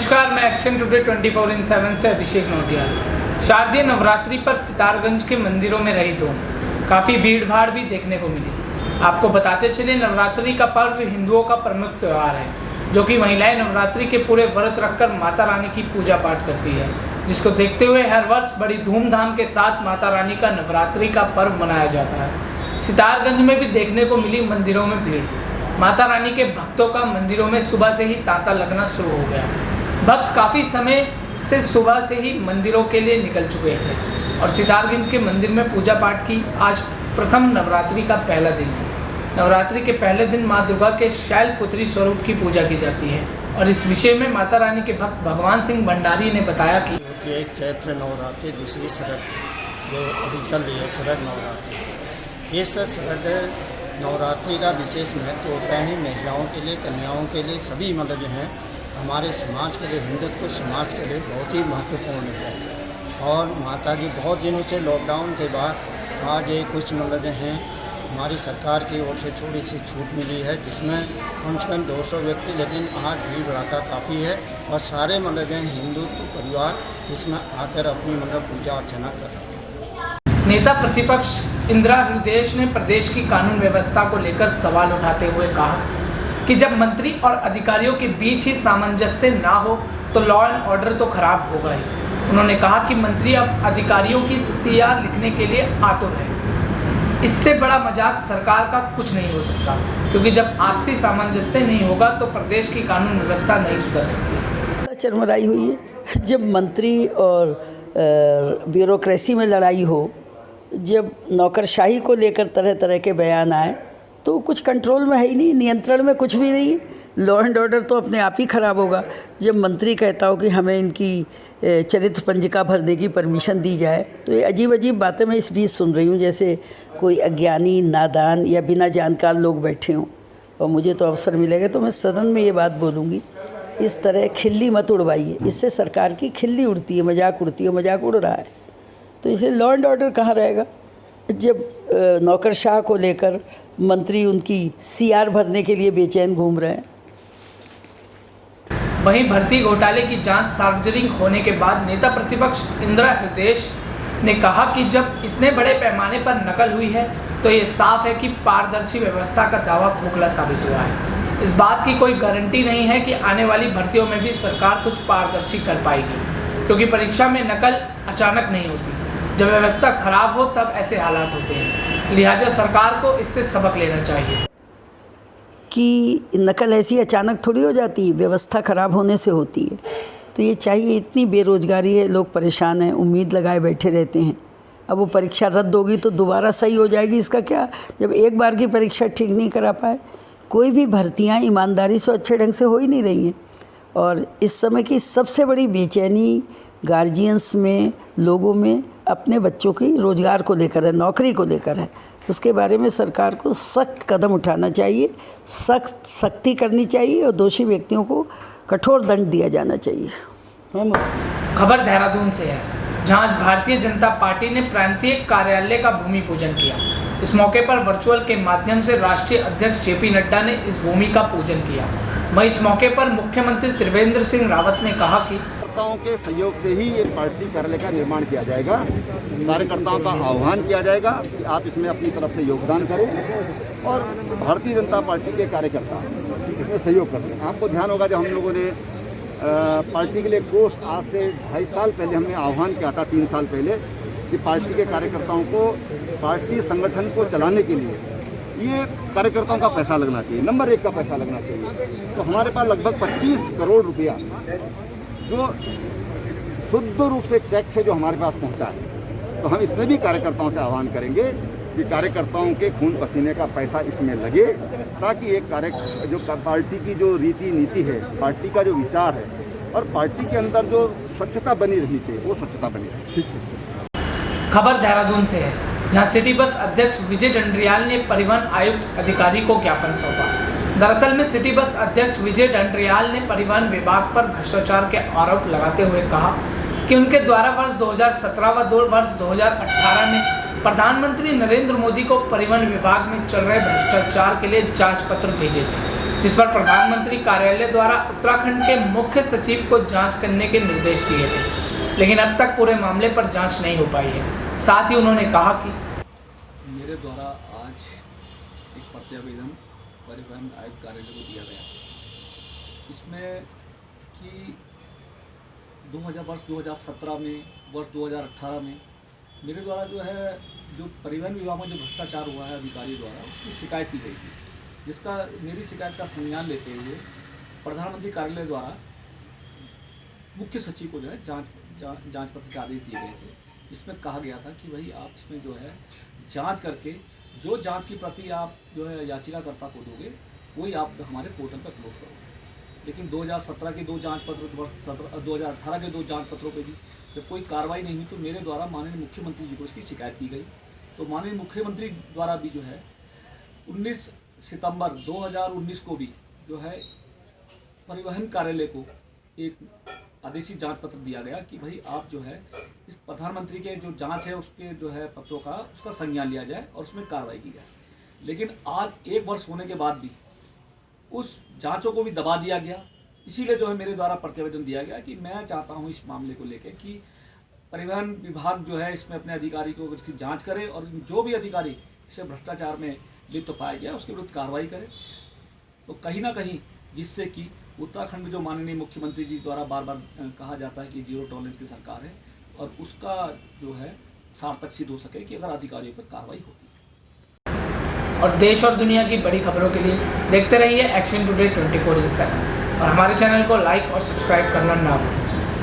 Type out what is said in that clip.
नमस्कार, मैं action today 24/7 से अभिषेक नोटियाल। शारदीय नवरात्रि पर सितारगंज के मंदिरों में रही धूम, काफ़ी भीड़ भाड़ भी देखने को मिली। आपको बताते चले, नवरात्रि का पर्व हिंदुओं का प्रमुख त्यौहार है, जो कि महिलाएं नवरात्रि के पूरे व्रत रखकर माता रानी की पूजा पाठ करती है, जिसको देखते हुए हर वर्ष बड़ी धूमधाम के साथ माता रानी का नवरात्रि का पर्व मनाया जाता है। सितारगंज में भी देखने को मिली मंदिरों में भीड़। माता रानी के भक्तों का मंदिरों में सुबह से ही तांता लगना शुरू हो गया। भक्त काफ़ी समय से सुबह से ही मंदिरों के लिए निकल चुके थे और सितारगंज के मंदिर में पूजा पाठ की। आज प्रथम नवरात्रि का पहला दिन है। नवरात्रि के पहले दिन माँ दुर्गा के शैलपुत्री स्वरूप की पूजा की जाती है और इस विषय में माता रानी के भक्त भगवान सिंह भंडारी ने बताया कि एक चैत्र नवरात्रि, दूसरी शरद जो अभी चल रही है शरद नवरात्रि। इस शरद नवरात्रि का विशेष महत्व होता है महिलाओं के लिए, कन्याओं के लिए, सभी मतलब जो हैं हमारे समाज के लिए, हिंदुत्व समाज के लिए बहुत ही महत्वपूर्ण है। और माता जी बहुत दिनों से लॉकडाउन के बाद आज ये कुछ मतलब जो हैं हमारी सरकार की ओर से थोड़ी सी छूट मिली है, जिसमें कम से कम 200 व्यक्ति, लेकिन आज भीड़ भड़ाका काफ़ी है और सारे मतलब जो हिंदुत्व परिवार इसमें आकर अपनी मतलब पूजा अर्चना कर रहे हैं। नेता प्रतिपक्ष इंदिरा हृदय ने प्रदेश की कानून व्यवस्था को लेकर सवाल उठाते हुए कहा कि जब मंत्री और अधिकारियों के बीच ही सामंजस्य ना हो तो लॉ एंड ऑर्डर तो खराब होगा ही। उन्होंने कहा कि मंत्री अब अधिकारियों की सीआर लिखने के लिए आतुर है। इससे बड़ा मजाक सरकार का कुछ नहीं हो सकता, क्योंकि जब आपसी सामंजस्य नहीं होगा तो प्रदेश की कानून व्यवस्था नहीं सुधर सकती। चरमराई हुई है जब मंत्री और ब्यूरोक्रेसी में लड़ाई हो, जब नौकरशाही को लेकर तरह तरह के बयान आए तो कुछ कंट्रोल में है ही नहीं, नियंत्रण में कुछ भी नहीं। लॉ एंड ऑर्डर तो अपने आप ही ख़राब होगा। जब मंत्री कहता हो कि हमें इनकी चरित्र पंजिका भरने की परमिशन दी जाए, तो ये अजीब अजीब बातें मैं इस बीच सुन रही हूँ, जैसे कोई अज्ञानी, नादान या बिना जानकार लोग बैठे हों। और मुझे तो अवसर मिलेगा तो मैं सदन में ये बात बोलूँगी, इस तरह खिल्ली मत उड़वाइए। इससे सरकार की खिल्ली उड़ती है, मजाक उड़ती है, मजाक उड़ रहा है। तो इसे लॉ एंड ऑर्डर कहाँ रहेगा जब नौकरशाह को लेकर मंत्री उनकी सीआर भरने के लिए बेचैन घूम रहे हैं। वहीं भर्ती घोटाले की जांच सार्वजनिक होने के बाद नेता प्रतिपक्ष इंदिरा हृदय ने कहा कि जब इतने बड़े पैमाने पर नकल हुई है तो ये साफ है कि पारदर्शी व्यवस्था का दावा खोखला साबित हुआ है। इस बात की कोई गारंटी नहीं है कि आने वाली भर्तियों में भी सरकार कुछ पारदर्शी कर पाएगी, क्योंकि परीक्षा में नकल अचानक नहीं होती। जब व्यवस्था खराब हो तब ऐसे हालात होते हैं, लिहाजा सरकार को इससे सबक लेना चाहिए कि नकल ऐसी अचानक थोड़ी हो जाती है, व्यवस्था खराब होने से होती है। तो ये चाहिए, इतनी बेरोजगारी है, लोग परेशान हैं, उम्मीद लगाए बैठे रहते हैं। अब वो परीक्षा रद्द होगी तो दोबारा सही हो जाएगी, इसका क्या? जब एक बार की परीक्षा ठीक नहीं करा पाए, कोई भी भर्तियाँ ईमानदारी से अच्छे ढंग से हो ही नहीं रही हैं। और इस समय की सबसे बड़ी बेचैनी गार्जियंस में, लोगों में अपने बच्चों की रोज़गार को लेकर है, नौकरी को लेकर है। उसके बारे में सरकार को सख्त कदम उठाना चाहिए, सख्ती करनी चाहिए और दोषी व्यक्तियों को कठोर दंड दिया जाना चाहिए। खबर देहरादून से है, जहां आज भारतीय जनता पार्टी ने प्रांतीय कार्यालय का भूमि पूजन किया। इस मौके पर वर्चुअल के माध्यम से राष्ट्रीय अध्यक्ष जेपी नड्डा ने इस भूमि का पूजन किया। वहीं इस मौके पर मुख्यमंत्री त्रिवेंद्र सिंह रावत ने कहा कि कार्यकर्ताओं के सहयोग से ही ये पार्टी कार्यालय का निर्माण किया जाएगा। कार्यकर्ताओं का आह्वान किया जाएगा कि आप इसमें अपनी तरफ से योगदान करें और भारतीय जनता पार्टी के कार्यकर्ता इसमें सहयोग करते हैं। आपको ध्यान होगा, जब हम लोगों ने पार्टी के लिए कोष आज से 2.5 साल पहले हमने आह्वान किया था, 3 साल पहले, कि पार्टी के कार्यकर्ताओं को, पार्टी संगठन को चलाने के लिए ये कार्यकर्ताओं का पैसा लगना चाहिए, नंबर 1 का पैसा लगना चाहिए। तो हमारे पास लगभग 25 करोड़ रुपया जो शुद्ध रूप से चेक से जो हमारे पास पहुंचा है, तो हम इसमें भी कार्यकर्ताओं से आह्वान करेंगे कि कार्यकर्ताओं के खून पसीने का पैसा इसमें लगे, ताकि एक जो पार्टी की जो रीति नीति है, पार्टी का जो विचार है और पार्टी के अंदर जो स्वच्छता बनी रही थी, वो स्वच्छता बनी रही। खबर देहरादून से है, जहां सिटी बस अध्यक्ष विजय डंडरियाल ने परिवहन आयुक्त अधिकारी को ज्ञापन सौंपा। दरअसल में सिटी बस अध्यक्ष विजय डंडरियाल ने परिवहन विभाग पर भ्रष्टाचार के आरोप लगाते हुए कहा कि उनके द्वारा वर्ष 2017 व वर्ष 2018 में प्रधानमंत्री नरेंद्र मोदी को परिवहन विभाग में चल रहे भ्रष्टाचार के लिए जांच पत्र भेजे थे। जिस पर प्रधानमंत्री कार्यालय द्वारा उत्तराखंड के मुख्य सचिव को जांच करने के निर्देश दिए थे, लेकिन अब तक पूरे मामले पर जांच नहीं हो पाई है। साथ ही उन्होंने कहा कि मेरे द्वारा आज एक प्रतिवेदन परिवहन आयुक्त कार्यालय को दिया गया, जिसमें कि 2017 में, वर्ष 2018 में मेरे द्वारा जो परिवहन विभाग में जो भ्रष्टाचार हुआ है अधिकारी द्वारा, उसकी शिकायत की गई थी, जिसका मेरी शिकायत का संज्ञान लेते हुए प्रधानमंत्री कार्यालय द्वारा मुख्य सचिव को जांच पत्र के आदेश दिए गए थे, जिसमें कहा गया था कि भाई आप इसमें जांच करके जो जांच की प्रति आप याचिकाकर्ता को दोगे वही आप हमारे पोर्टल पर अपलोड करोगे। लेकिन 2017 के 2 जांच पत्र, 2018 के 2 जांच पत्रों पे भी जब कोई कार्रवाई नहीं हुई तो मेरे द्वारा माननीय मुख्यमंत्री जी को इसकी शिकायत की गई। तो माननीय मुख्यमंत्री द्वारा भी 19 सितंबर 2019 को भी परिवहन कार्यालय को एक आदेशित जांच पत्र दिया गया कि भाई आप इस प्रधानमंत्री के जो जांच है उसके पत्रों का उसका संज्ञान लिया जाए और उसमें कार्रवाई की जाए। लेकिन आज 1 वर्ष होने के बाद भी उस जांचों को भी दबा दिया गया। इसीलिए मेरे द्वारा प्रतिवेदन दिया गया कि मैं चाहता हूं इस मामले को लेकर कि परिवहन विभाग इसमें अपने अधिकारी को इसकी जांच करे और जो भी अधिकारी इसे भ्रष्टाचार में लिप्त पाया गया उसके विरुद्ध कार्रवाई करे। तो कहीं ना कहीं जिससे कि उत्तराखंड में जो माननीय मुख्यमंत्री जी द्वारा बार बार कहा जाता है कि 0 टॉलरेंस की सरकार है, और उसका सार्थक सिद्ध हो सके कि अगर अधिकारियों पर कार्रवाई होती है। और देश और दुनिया की बड़ी खबरों के लिए देखते रहिए एक्शन टुडे 24/7 और हमारे चैनल को लाइक और सब्सक्राइब करना ना भूलें।